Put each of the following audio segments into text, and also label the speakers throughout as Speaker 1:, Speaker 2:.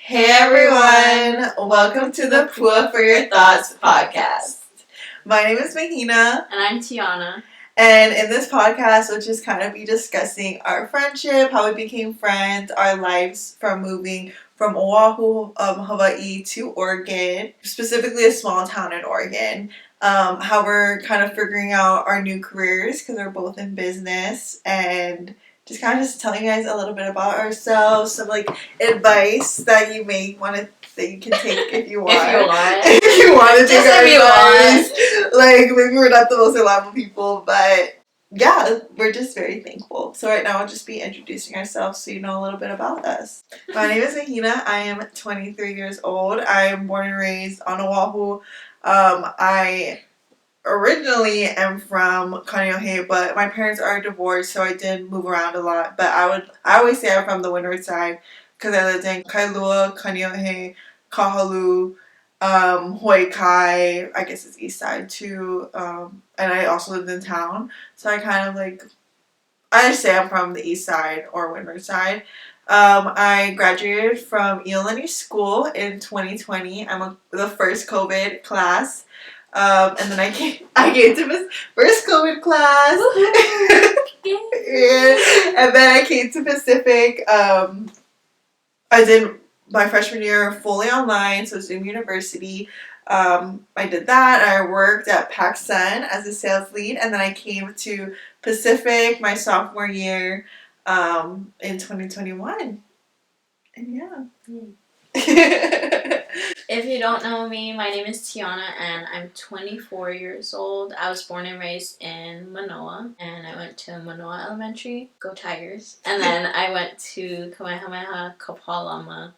Speaker 1: Hey everyone, welcome to the Pua for Your Thoughts podcast. My name is Mahina.
Speaker 2: And I'm Tiana.
Speaker 1: And in this podcast, we'll just kind of be discussing our friendship, how we became friends, our lives from moving from Oahu, Hawaii to Oregon, specifically a small town in Oregon. How we're kind of figuring out our new careers because we're both in business, and just kind of just telling you guys a little bit about ourselves, some like advice that you may want to, that you can take if you want.
Speaker 2: If
Speaker 1: you want to take
Speaker 2: Just
Speaker 1: our
Speaker 2: if
Speaker 1: advice. Like, maybe we're not the most reliable people, but yeah, we're just very thankful. So right now we'll just be introducing ourselves so you know a little bit about us. My name is Mahina. I am 23 years old. I am born and raised on Oahu. I originally am from Kaneohe, but my parents are divorced, so I did move around a lot. But I always say I'm from the windward side because I lived in Kailua, Kaneohe, Kahalu, Hawaii Kai, I guess it's east side too, and I also lived in town, so I kind of like, I just say I'm from the east side or windward side. I graduated from Iolani School in 2020. I'm the first COVID class. And then I came to my first COVID class. Yeah. And then I came to Pacific. I did my freshman year fully online, so Zoom University. I did that. I worked at PacSun as a sales lead, and then I came to Pacific my sophomore year in 2021. And yeah.
Speaker 2: If you don't know me, my name is Tiana and I'm 24 years old. I was born and raised in Manoa, and I went to Manoa Elementary, go Tigers, and then I went to Kamehameha Kapalama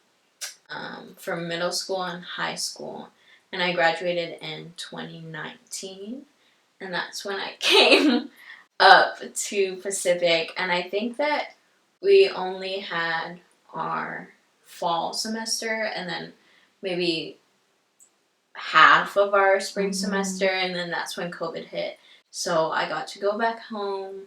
Speaker 2: for middle school and high school, and I graduated in 2019, and that's when I came up to Pacific, and I think that we only had our fall semester and then maybe half of our spring semester, and then that's when COVID hit. So I got to go back home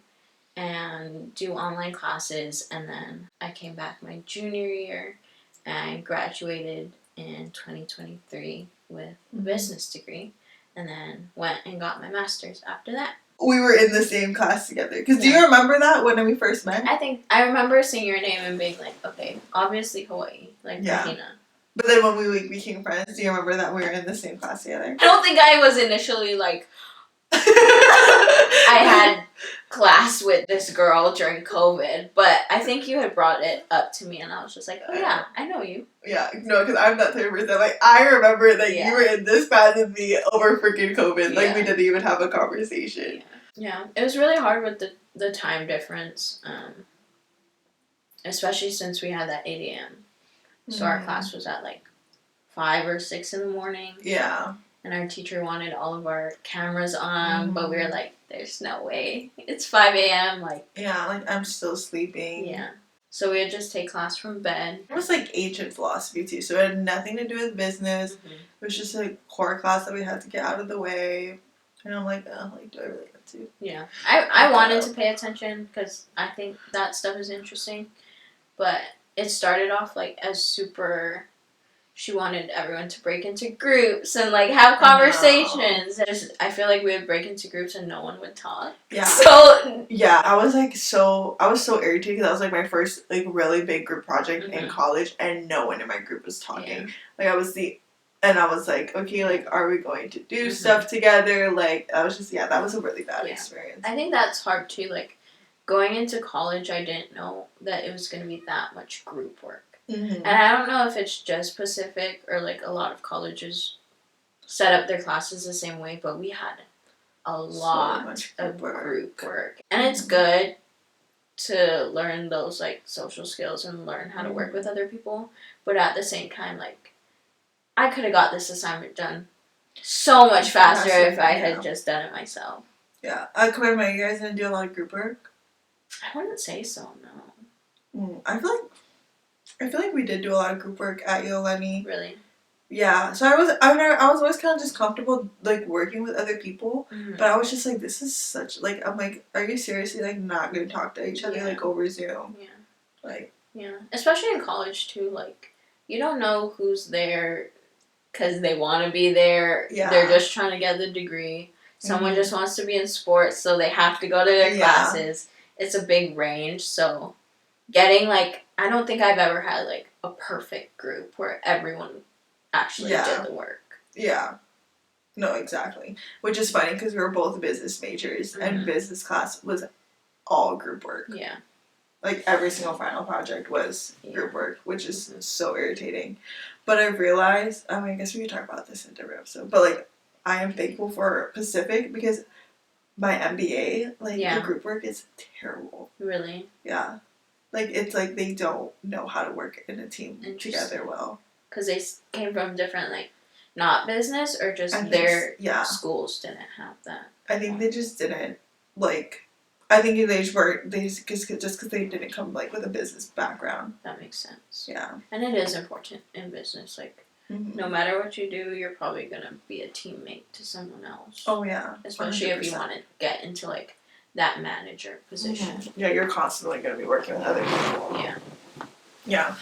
Speaker 2: and do online classes, and then I came back my junior year and I graduated in 2023 with a business degree, and then went and got my master's after that.
Speaker 1: We were in the same class together. Because do you remember that when we first met?
Speaker 2: I think I remember seeing your name and being like, okay, obviously Hawaii, like Mahina.
Speaker 1: But then when we became friends, do you remember that we were in the same class together?
Speaker 2: I don't think I was initially like, I had class with this girl during COVID, but I think you had brought it up to me and I was just like, oh yeah, I know you.
Speaker 1: Yeah, no, because I'm that type of person. Like, I remember that you were in this class with me over freaking COVID. Like, we didn't even have a conversation.
Speaker 2: Yeah, it was really hard with the time difference, especially since we had that 8 a.m. So our class was at like 5 or 6 in the morning.
Speaker 1: Yeah.
Speaker 2: And our teacher wanted all of our cameras on, but we were like, there's no way. It's 5 a.m. Like,
Speaker 1: yeah, like I'm still sleeping.
Speaker 2: Yeah. So we would just take class from bed.
Speaker 1: It was like ancient philosophy too, so it had nothing to do with business. It was just a core class that we had to get out of the way. And I'm like, oh, like, do I really have to?
Speaker 2: Yeah. I wanted to pay attention because I think that stuff is interesting. But it started off like as super... She wanted everyone to break into groups and like have conversations. I feel like we would break into groups and no one would talk.
Speaker 1: Yeah.
Speaker 2: So
Speaker 1: yeah, I was so irritated because that was like my first like really big group project in college, and no one in my group was talking. Yeah. Like I was like, okay, like, are we going to do stuff together? Like, I was just, that was a really bad experience.
Speaker 2: I think that's hard too. Like, going into college, I didn't know that it was going to be that much group work. And I don't know if it's just Pacific or like a lot of colleges set up their classes the same way, but we had a lot of group work. And it's good to learn those like social skills and learn how to work with other people, but at the same time, like, I could have got this assignment done so much faster if I had just done it myself.
Speaker 1: Yeah. Come on, you guys didn't do a lot of group work?
Speaker 2: I wouldn't say so, no.
Speaker 1: I feel like we did do a lot of group work at Iolani.
Speaker 2: Really?
Speaker 1: Yeah. So I was always kind of just comfortable like working with other people, but I was just like, this is such like, I'm like, are you seriously like not gonna talk to each other like over Zoom?
Speaker 2: Yeah.
Speaker 1: Like.
Speaker 2: Yeah. Especially in college too, like you don't know who's there because they want to be there.
Speaker 1: Yeah.
Speaker 2: They're just trying to get the degree. Someone just wants to be in sports, so they have to go to their classes. It's a big range, so getting, like, I don't think I've ever had, like, a perfect group where everyone actually did the work.
Speaker 1: Yeah. No, exactly. Which is funny because we were both business majors, and business class was all group work.
Speaker 2: Yeah.
Speaker 1: Like, every single final project was group work, which is so irritating. But I realized, I guess we could talk about this in a different episode, but, like, I am thankful for Pacific because my MBA, like, the group work is terrible.
Speaker 2: Really?
Speaker 1: Yeah. Like, it's like they don't know how to work in a team together well.
Speaker 2: Because they came from different, like, not business, or just their schools didn't have that? I
Speaker 1: think they just didn't, like, I think they just weren't, just because they didn't come, like, with a business background.
Speaker 2: That makes sense.
Speaker 1: Yeah.
Speaker 2: And it is important in business, like, no matter what you do, you're probably going to be a teammate to someone else.
Speaker 1: Oh, yeah.
Speaker 2: Especially 100%. If you want to get into, like, that manager position.
Speaker 1: Yeah, you're constantly going to be working with other people.
Speaker 2: Yeah.
Speaker 1: Yeah.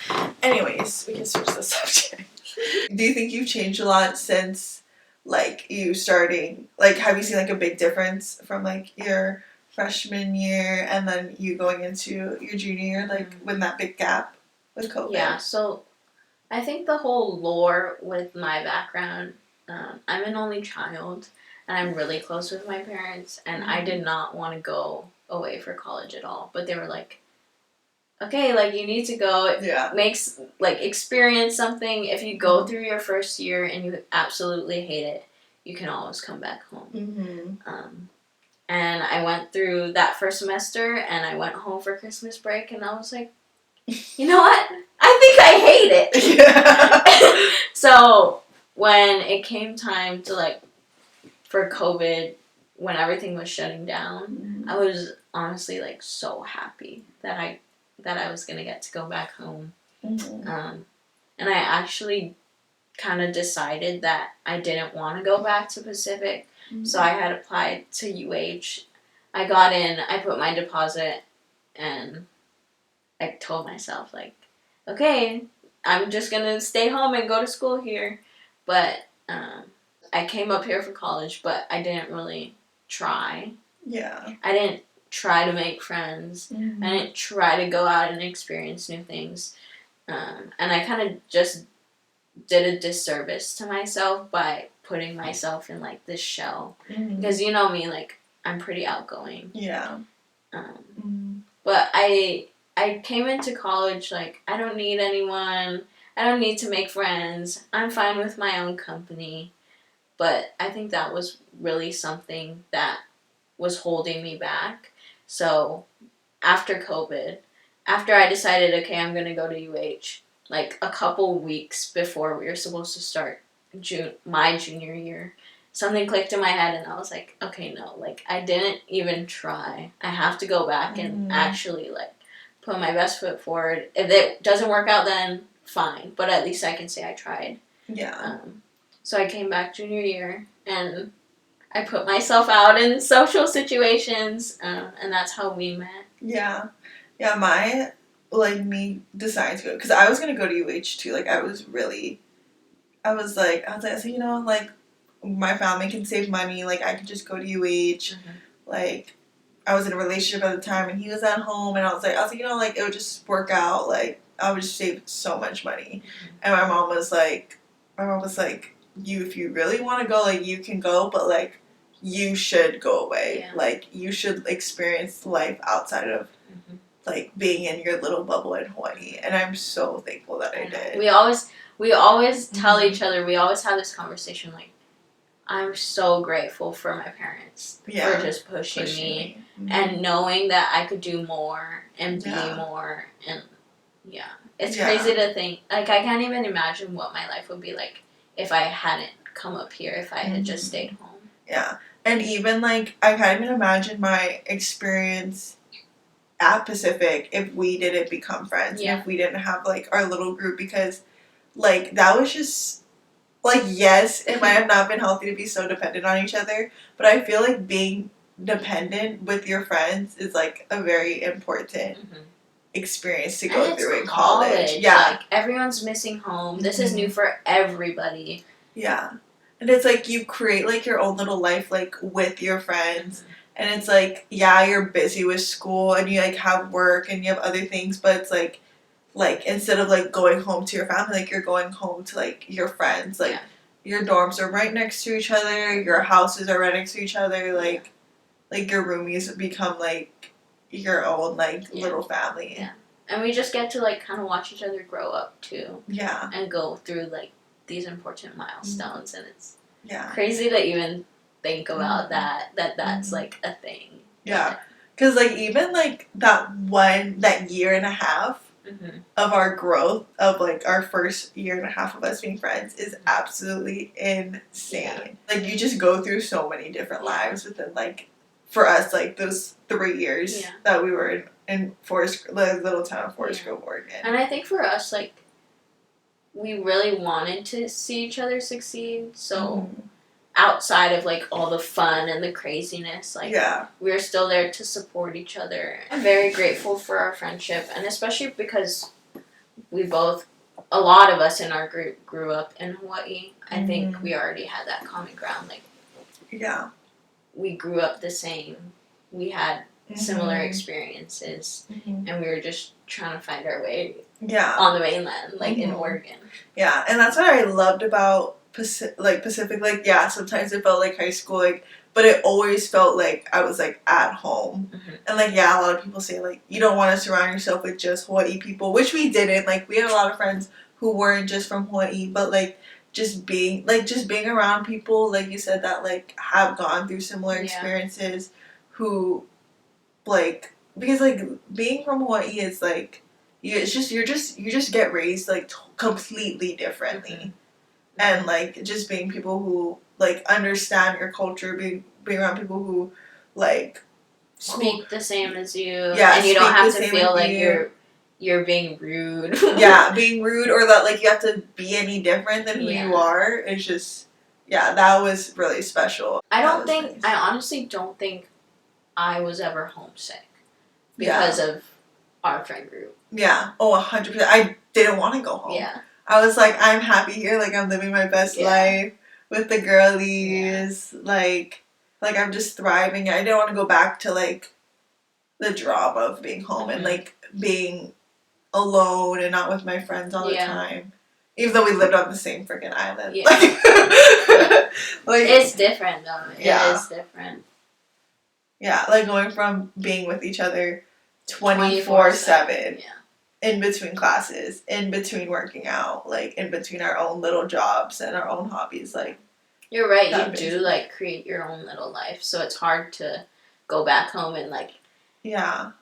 Speaker 1: Anyways, we can switch the subject. Do you think you've changed a lot since, like, you starting, like, have you seen, like, a big difference from, like, your freshman year and then you going into your junior year, like, when that big gap with COVID?
Speaker 2: Yeah, so I think the whole lore with my background, I'm an only child, and I'm really close with my parents, and I did not want to go away for college at all, but they were like, okay, like, you need to go. It makes, like, experience something. If you go through your first year and you absolutely hate it, you can always come back home. And I went through that first semester, and I went home for Christmas break, and I was like, you know what? I think I hate it. Yeah. So when it came time to, like, for COVID, when everything was shutting down, I was honestly, like, so happy that I was going to get to go back home. And I actually kind of decided that I didn't want to go back to Pacific. So I had applied to UH. I got in, I put my deposit, and I told myself, like, okay, I'm just going to stay home and go to school here. But I came up here for college, but I didn't really try. Yeah. I didn't try to make friends. I didn't try to go out and experience new things. And I kind of just did a disservice to myself by putting myself in, like, this shell. Because you know me, like, I'm pretty outgoing. Yeah. But I came into college, like, I don't need anyone. I don't need to make friends. I'm fine with my own company. But I think that was really something that was holding me back. So after COVID, after I decided, okay, I'm going to go to UH, like, a couple weeks before we were supposed to start my junior year, something clicked in my head, and I was like, okay, no, like, I didn't even try. I have to go back and actually, like, put my best foot forward. If it doesn't work out, then fine, but at least I can say I tried. Yeah. So I came back junior year, and I put myself out in social situations, and that's how we met. Yeah. Yeah, me deciding to go, because I was going to go to UH too. Like, I was like, so, you know, like, my family can save money. Like, I could just go to UH. Like, I was in a relationship at the time, and he was at home, and I was like, you know, like, it would just work out. Like, I would just save so much money. And my mom was like, if you really want to go, like, you can go, but, like, you should go away. Yeah. Like, you should experience life outside of, like, being in your little bubble in Hawaii. And I'm so thankful that I did. We always tell each other, we always have this conversation, like, I'm so grateful for my parents for just pushing me. And knowing that I could do more and be more. And, it's crazy to think. Like, I can't even imagine what my life would be like if I hadn't come up here, if I had just stayed home. Yeah. And even, like, I can't even imagine my experience at Pacific if we didn't become friends. And if we didn't have, like, our little group, because, like, that was just, like, yes, it might have not been healthy to be so dependent on each other, but I feel like being dependent with your friends is, like, a very important
Speaker 1: experience to
Speaker 2: And
Speaker 1: go
Speaker 2: it's
Speaker 1: through in college. Yeah.
Speaker 2: Like, everyone's missing home. This is new for everybody.
Speaker 1: Yeah. And it's like you create like your own little life like with your friends. And it's like, yeah, you're busy with school and you like have work and you have other things, but it's like instead of like going home to your family, like you're going home to like your friends. Like your dorms are right next to each other, your houses are right next to each other, like your roomies become like your own like little family.
Speaker 2: Yeah. And we just get to like kind of watch each other grow up too.
Speaker 1: Yeah.
Speaker 2: And go through like these important milestones, and it's
Speaker 1: yeah,
Speaker 2: crazy to even think about that's like a thing.
Speaker 1: Yeah. Because like even like that year and a half of our growth of like our first year and a half of us being friends is absolutely insane. Yeah. Like you just go through so many different lives within like, for us, like those 3 years that we were in Forest, the little town of Forest Grove, Oregon.
Speaker 2: And I think for us, like, we really wanted to see each other succeed, so outside of like all the fun and the craziness, like we're still there to support each other. I'm very grateful for our friendship, and especially because a lot of us in our group grew up in Hawaii. I think we already had that common ground. Like, we grew up the same. We had similar experiences, and we were just trying to find our way on the mainland, like in Oregon.
Speaker 1: Yeah, and that's what I loved about Pacific. Like, yeah, sometimes it felt like high school, like, but it always felt like I was like at home. And like, yeah, a lot of people say like you don't want to surround yourself with just Hawaii people, which we didn't. Like, we had a lot of friends who weren't just from Hawaii, but like just being around people, like you said, that like have gone through similar experiences, who like, because like being from Hawaii is like you just get raised like completely differently. And like just being people who like understand your culture, being around people who like
Speaker 2: speak the same as you, and you don't have to feel like you're being rude.
Speaker 1: Being rude, or that like you have to be any different than who you are. It's just that was really special.
Speaker 2: I honestly don't think I was ever homesick because of our friend group.
Speaker 1: Yeah. Oh, 100%. I didn't want to go home. Yeah. I was like, I'm happy here. Like, I'm living my best life with the girlies. Yeah. Like I'm just thriving. I didn't want to go back to like the drama of being home and like being alone and not with my friends all the time. Even though we lived on the same freaking island. Yeah. Like,
Speaker 2: it's different though. It is different.
Speaker 1: Yeah, like going from being with each other 24/7. Yeah. In between classes, in between working out, like in between our own little jobs and our own hobbies, like.
Speaker 2: You're right. You do like create your own little life, so it's hard to go back home and like. Yeah.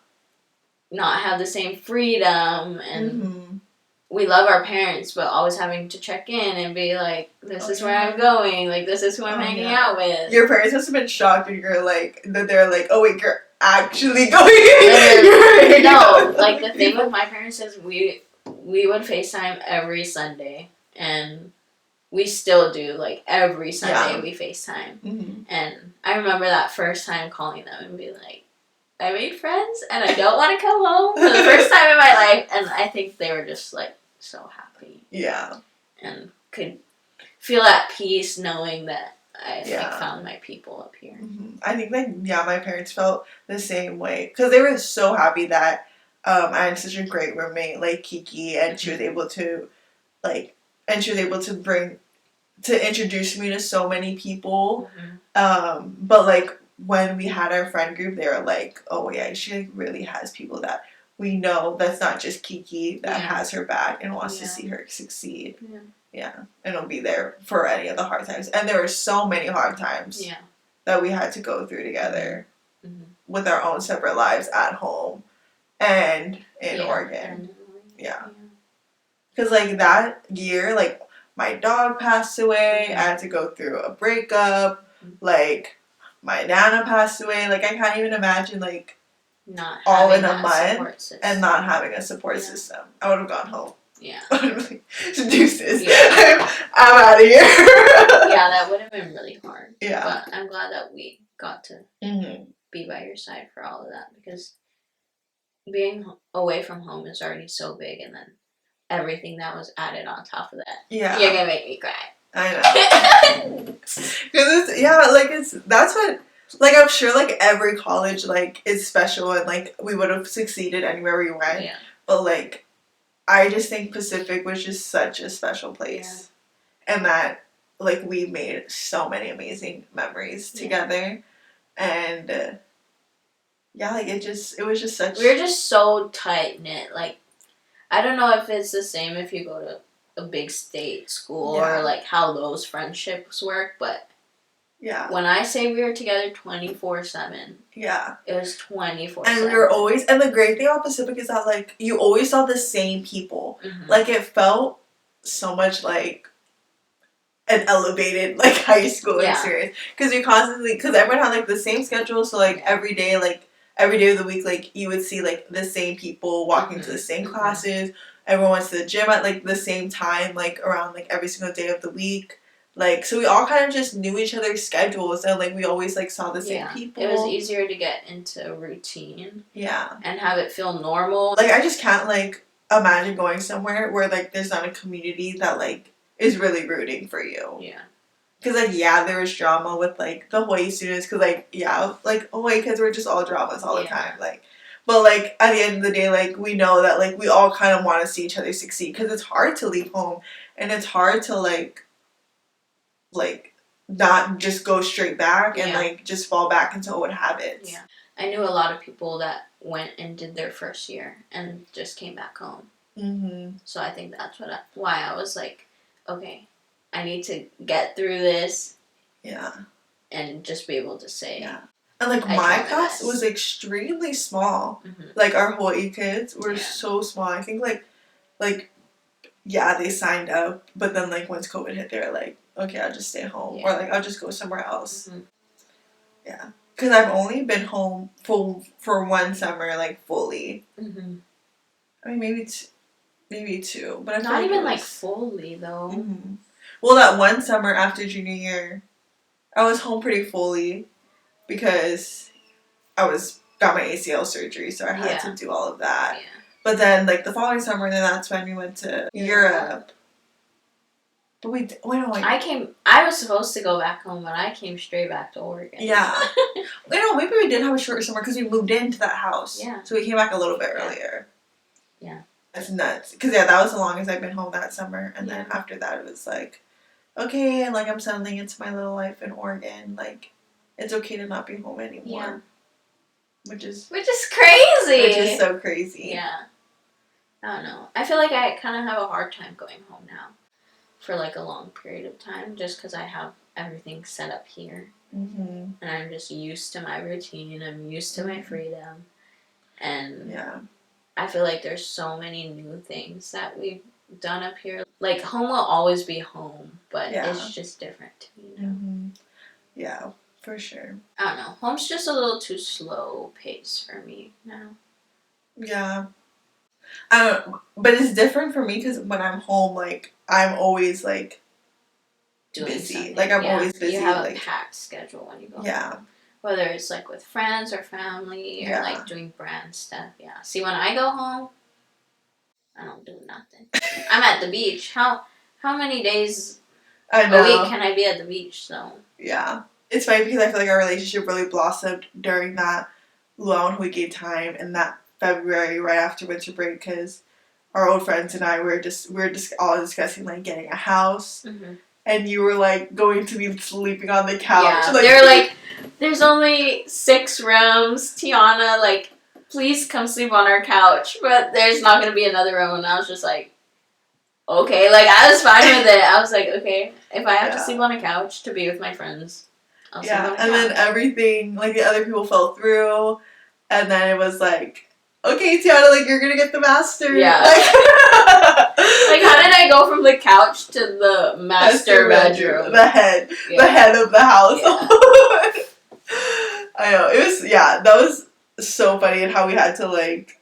Speaker 2: Not have the same freedom, and we love our parents, but always having to check in and be like, "This is where I'm going. Like, this is who I'm hanging out with."
Speaker 1: Your parents must have been shocked when you're like that. They're like, "Oh wait, you're actually going."
Speaker 2: No, like the thing with my parents is we would FaceTime every Sunday, and we still do. Like every Sunday we FaceTime, and I remember that first time calling them and being like, I made friends and I don't want to come home for the first time in my life, and I think they were just like so happy. Yeah. And could feel at peace knowing that I like found my people up here.
Speaker 1: I think like my parents felt the same way because they were so happy that I had such a great roommate like Kiki, and she was able to introduce me to so many people. But like when we had our friend group, they were like, oh yeah, she like really has people that we know, that's not just Kiki, that has her back and wants to see her succeed. And will be there for any of the hard times. And there were so many hard times that we had to go through together with our own separate lives at home and in Oregon. Because like that year, like my dog passed away, I had to go through a breakup, like my Nana passed away. Like, I can't even imagine, like,
Speaker 2: not
Speaker 1: all in a month and not having a support system. I would have gone home.
Speaker 2: Yeah.
Speaker 1: I would have been like, deuces. I'm out of here.
Speaker 2: That would have been really hard. Yeah. But I'm glad that we got to be by your side for all of that, because being away from home is already so big, and then everything that was added on top of that.
Speaker 1: Yeah.
Speaker 2: You're gonna make me cry.
Speaker 1: I know. Cause that's what, like, I'm sure, like, every college, like, is special, and, like, we would have succeeded anywhere we went.
Speaker 2: Yeah.
Speaker 1: But, like, I just think Pacific was just such a special place. Yeah. And that, like, we made so many amazing memories together. And, yeah, like, it was just such...
Speaker 2: We were just so tight-knit. Like, I don't know if it's the same if you go to a big state school or, like, how those friendships work, but when I say we were together 24/7, it was 24/7.
Speaker 1: And we were always... And the great thing about Pacific is that, like, you always saw the same people. Mm-hmm. Like, it felt so much like an elevated, like, high school experience. Because you constantly... Because everyone had, like, the same schedule, so, like, every day of the week, like, you would see, like, the same people walking to the same classes. Everyone went to the gym at, like, the same time, like, around, like, every single day of the week. Like, so we all kind of just knew each other's schedules, and, like, we always, like, saw the same people.
Speaker 2: It was easier to get into a routine.
Speaker 1: Yeah.
Speaker 2: And have it feel normal.
Speaker 1: Like, I just can't, like, imagine going somewhere where, like, there's not a community that, like, is really rooting for you.
Speaker 2: Yeah.
Speaker 1: Because, like, there was drama with, like, the Hawaii students. Because, like, like, Hawaii kids were just all dramas all the time. Like, but, like, at the end of the day, like, we know that, like, we all kind of want to see each other succeed. Because it's hard to leave home. And it's hard to, like, not just go straight back and, like, just fall back into old habits.
Speaker 2: Yeah. I knew a lot of people that went and did their first year and just came back home. Mm-hmm. So I think that's why I was like, okay, I need to get through this. Yeah. And just be able to say. Yeah.
Speaker 1: And, like, my class was extremely small. Mm-hmm. Like, our Hawaii kids were so small. I think, like, they signed up. But then, like, once COVID hit, they were like, okay, I'll just stay home. Or, like, I'll just go somewhere else. Mm-hmm. Yeah. Because I've only been home for one summer, like, fully. Mm-hmm. I mean, maybe two. But
Speaker 2: not even, like, fully, though.
Speaker 1: Mm-hmm. Well, that one summer after junior year, I was home pretty fully because I got my ACL surgery, so I had to do all of that. Yeah. But then, like, the following summer, then that's when we went to Europe. But
Speaker 2: I was supposed to go back home, but I came straight back to Oregon.
Speaker 1: Yeah. Maybe we did have a shorter summer because we moved into that house. Yeah. So we came back a little bit earlier. Yeah. That's nuts. Because, that was the longest I've been home that summer. And then after that, it was like, okay, like, I'm settling into my little life in Oregon. Like, it's okay to not be home anymore. Yeah. Which is
Speaker 2: crazy.
Speaker 1: Which is so crazy.
Speaker 2: Yeah. I don't know. I feel like I kind of have a hard time going home now for, like, a long period of time just because I have everything set up here. Mm-hmm. And I'm just used to my routine. I'm used to my freedom. And I feel like there's so many new things that we've done up here. Like, home will always be home, but it's just different to me now. Mm-hmm.
Speaker 1: Yeah, for sure.
Speaker 2: I don't know. Home's just a little too slow pace for me now.
Speaker 1: Yeah. I don't know. But it's different for me because when I'm home, like, I'm always, like, busy. Something. Like, I'm always busy.
Speaker 2: You have
Speaker 1: like,
Speaker 2: a packed schedule when you go
Speaker 1: home.
Speaker 2: Whether it's, like, with friends or family or, like, doing brand stuff. Yeah. See, when I go home, I don't do nothing. I'm at the beach. How many days a week can I be at the beach, though? Yeah. It's funny because I feel like our relationship really blossomed during that luau and Hawaii time in that February right after winter break because our old friends and I were just all discussing, like, getting a house. Mm-hmm. And you were, like, going to be sleeping on the couch. Yeah, like, they were like, there's only 6 rooms. Tiana, like, please come sleep on our couch. But there's not going to be another room. And I was just like, okay. Like, I was fine with it. I was like, okay, if I have to sleep on a couch to be with my friends, I'll sleep on a couch.
Speaker 1: And then everything, like, the other people fell through. And then it was like, okay, Tiana, like, you're going to get the master. Yeah.
Speaker 2: Like, how did I go from the couch to the master bedroom?
Speaker 1: The head of the house. Yeah. I know. It was, that was so funny and how we had to, like,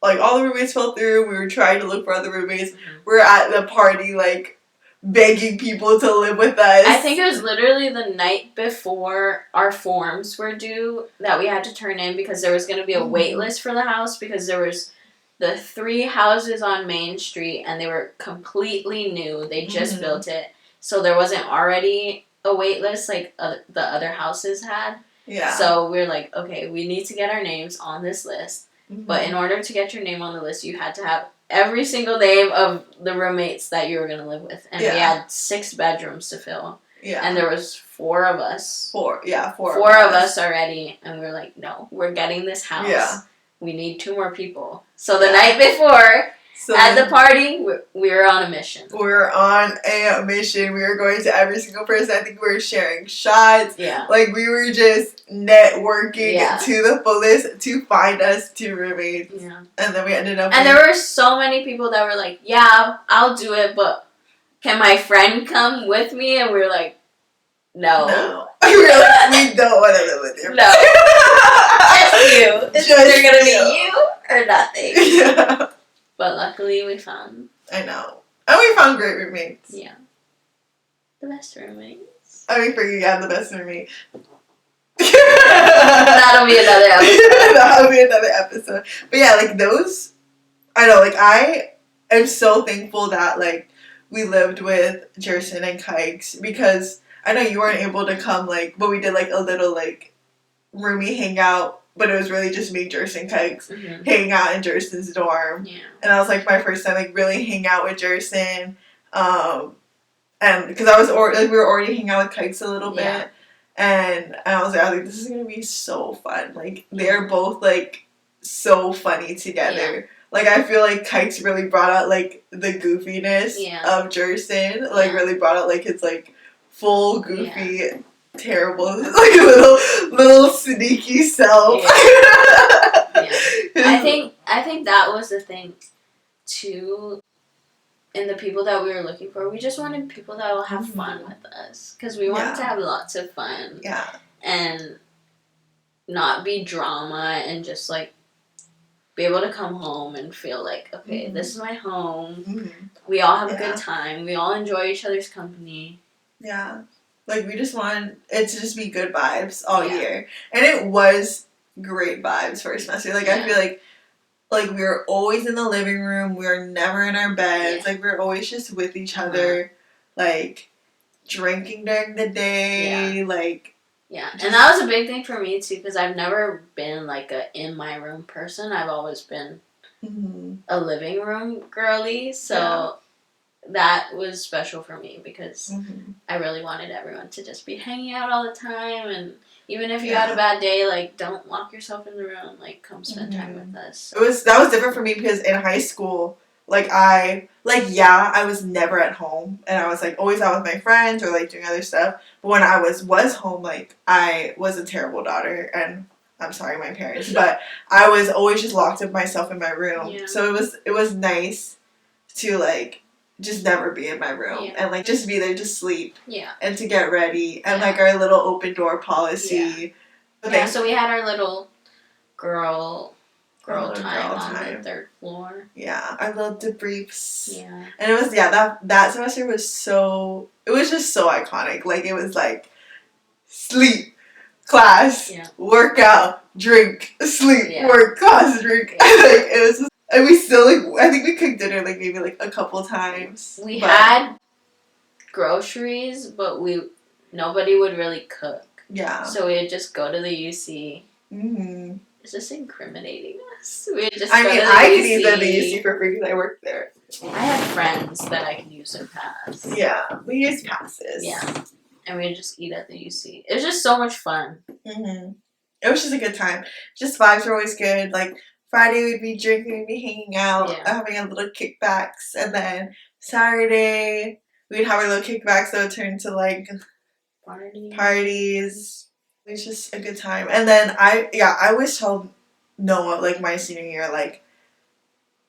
Speaker 1: all the roommates fell through. We were trying to look for other roommates. Mm-hmm. We were at the party, like, begging people to live with us.
Speaker 2: I think it was literally the night before our forms were due that we had to turn in because there was going to be a wait list for the house because there was the 3 houses on Main Street and they were completely new. They just built it. So there wasn't already a wait list like the other houses had.
Speaker 1: Yeah.
Speaker 2: So we were like, okay, we need to get our names on this list. But in order to get your name on the list, you had to have every single name of the roommates that you were going to live with. And we had 6 bedrooms to fill. Yeah. And there was 4 of us. 4 of us already. And we were like, no, we're getting this house. Yeah. We need 2 more people. So the night before, at the party, we were on a mission.
Speaker 1: We were on a mission. We were going to every single person. I think we were sharing shots. Yeah. Like, we were just networking to the fullest to find us 2 roommates. Yeah. And then we ended up...
Speaker 2: And there were so many people that were like, yeah, I'll do it, but can my friend come with me? And we were like, no.
Speaker 1: We were like, we don't want to live with you.
Speaker 2: No. Just you. It's either going to be you or nothing. Yeah. But luckily we found...
Speaker 1: I know. And we found great roommates.
Speaker 2: Yeah. The best roommates.
Speaker 1: I mean, for you, the best roommate.
Speaker 2: That'll be another episode.
Speaker 1: That'll be another episode. But yeah, like those... I know, like I am so thankful that like we lived with Jerson and Kikes because I know you weren't able to come like... But we did like a little like roomie hangout. But it was really just me, Jerson, Kikes, hanging out in Jerson's dorm. Yeah. And that was, like, my first time, like, really hanging out with Jerson. And because we were already hanging out with Kikes a little bit. And I was like, this is going to be so fun. Like, they're both, like, so funny together. Yeah. Like, I feel like Kikes really brought out, like, the goofiness of Jerson. Like, really brought out, like, his, like, full goofy... Yeah. Terrible, like little sneaky self.
Speaker 2: Yeah. I think that was the thing too. In the people that we were looking for, we just wanted people that will have fun with us because we wanted to have lots of fun. Yeah, and not be drama and just like be able to come home and feel like okay, this is my home. We all have a good time. We all enjoy each other's company.
Speaker 1: Yeah. Like, we just wanted it to just be good vibes all year. And it was great vibes first semester. Like, I feel like we were always in the living room. We were never in our beds. Like, we were always just with each other. Like, drinking during the day. Like...
Speaker 2: Yeah, and that was a big thing for me, too, because I've never been, like, a in-my-room person. I've always been a living room girly, so... That was special for me because I really wanted everyone to just be hanging out all the time, and even if you had a bad day, like don't lock yourself in the room, like come spend time with us.
Speaker 1: That was different for me because in high school, I was never at home, and I was like always out with my friends or like doing other stuff. But when I was home, like I was a terrible daughter, and I'm sorry, my parents, but I was always just locked up myself in my room. Yeah. So it was nice to like. Just never be in my room and like just be there to sleep and to get ready and like our little open door policy.
Speaker 2: So we had our little girl time on the 3rd floor.
Speaker 1: Yeah, our little debriefs. Yeah, and it was that semester was so just so iconic. Like it was like sleep, class, workout, drink, sleep, work, class, drink. Like it was. And we still, like, I think we cooked dinner, like, maybe, like, a couple times.
Speaker 2: We had groceries, but nobody would really cook. Yeah. So we would just go to the UC. Is this incriminating us? We would just
Speaker 1: I could use the UC for free because I worked there.
Speaker 2: I had friends that I could use their pass.
Speaker 1: Yeah. We used passes.
Speaker 2: Yeah. And we would just eat at the UC. It was just so much fun.
Speaker 1: It was just a good time. Just vibes were always good, like... Friday we'd be drinking, we'd be hanging out, having a little kickbacks, and then Saturday we'd have our little kickbacks that would turn to like parties. It was just a good time. And then I always told Noah like my senior year like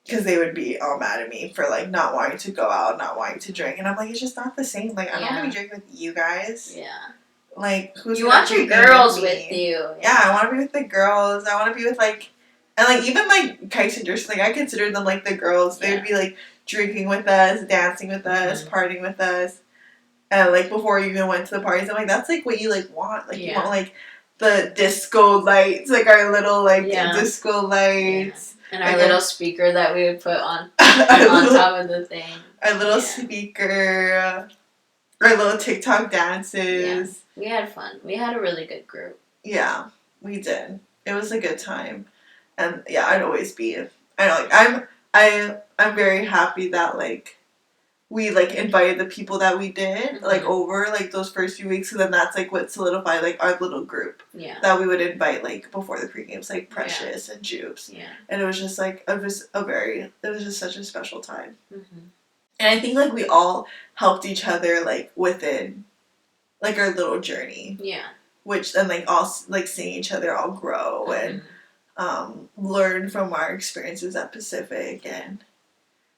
Speaker 1: because they would be all mad at me for like not wanting to go out, not wanting to drink, and I'm like it's just not the same. Like I don't want to be drinking with you guys. Yeah. Like who's
Speaker 2: you want your girls with you?
Speaker 1: Yeah, I want to be with the girls. I want to be with like. And, like, even, like, Kikes and Jerson, like, I considered them, like, the girls. They would be, like, drinking with us, dancing with us, partying with us. And, like, before you even went to the parties, I'm like, that's, like, what you, like, want. Like, you want, like, the disco lights, like, our little, like, disco lights.
Speaker 2: Yeah. And our little speaker that we would put on top of the thing.
Speaker 1: Our little speaker. Our little TikTok dances.
Speaker 2: Yeah. We had fun. We had a really good group.
Speaker 1: Yeah, we did. It was a good time. And, yeah, I'd always be... I know, like, I'm very happy that, like, we, like, invited the people that we did, like, over, like, those first few weeks, and then that's, like, what solidified, like, our little group.
Speaker 2: Yeah. That
Speaker 1: we would invite, like, before the pre-games, like, Precious and Jupes.
Speaker 2: Yeah.
Speaker 1: And it was just, like, it was just such a special time. Mm-hmm. And I think, like, we all helped each other, like, within, like, our little journey.
Speaker 2: Yeah.
Speaker 1: Which, then, like, all, like, seeing each other all grow and, learn from our experiences at Pacific, and,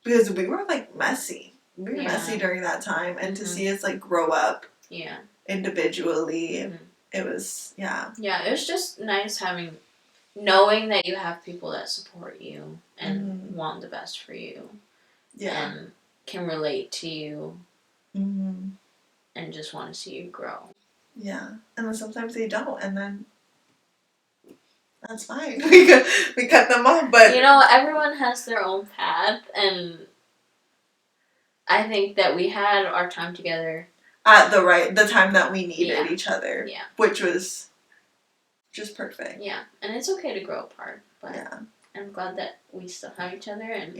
Speaker 1: because we were, like, messy. We were messy during that time, and to see us, like, grow up individually, it was, Yeah, it was just nice knowing that you have people that support you and want the best for you. Yeah. And can relate to you and just want to see you grow. Yeah. And then sometimes they don't, and then that's fine. We cut them off, but... You know, everyone has their own path, and... I think that we had our time together at the time that we needed each other. Yeah. Which was just perfect. Yeah. And it's okay to grow apart, but I'm glad that we still have each other, and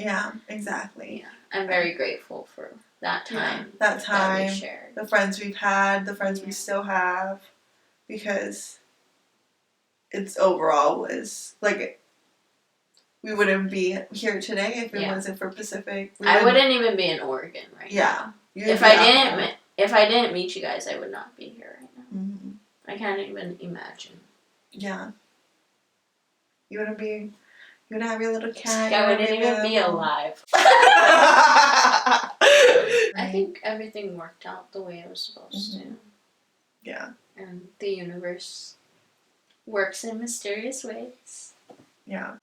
Speaker 1: exactly. Yeah. I'm very grateful for that time. That we shared. The friends we've had, the friends we still have, because it's overall was like, we wouldn't be here today if it wasn't for Pacific. I wouldn't even be in Oregon right now. If I didn't meet you guys, I would not be here right now. Mm-hmm. I can't even imagine. Yeah. You wouldn't have your little cat. I wouldn't even be alive. I think everything worked out the way it was supposed to. Yeah. And the universe works in mysterious ways. Yeah.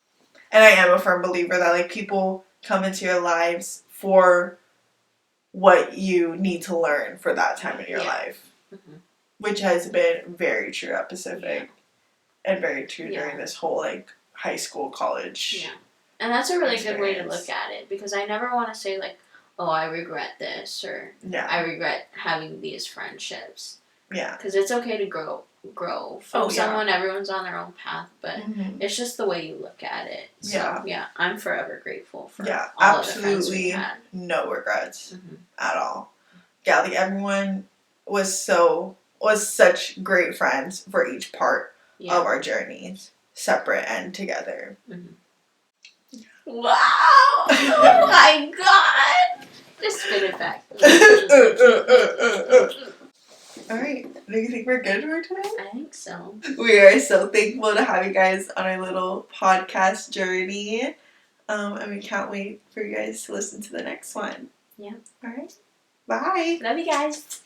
Speaker 1: And I am a firm believer that, like, people come into your lives for what you need to learn for that time in your life. Mm-hmm. Which has been very true at Pacific. And very true during this whole, like, high school, college. Yeah. And that's a really good way to look at it. Because I never want to say, like, oh, I regret this. Or I regret having these friendships. Yeah. Because it's okay to grow from someone. Everyone's on their own path, but it's just the way you look at it. So, I'm forever grateful for all absolutely the friends we had. No regrets at all. Yeah, like, everyone was such great friends for each part of our journeys, separate and together. Wow! Oh my God! Just spit it back. Alright, do you think we're good for today? I think so. We are so thankful to have you guys on our little podcast journey. And we can't wait for you guys to listen to the next one. Yeah. Alright. Bye. Love you guys.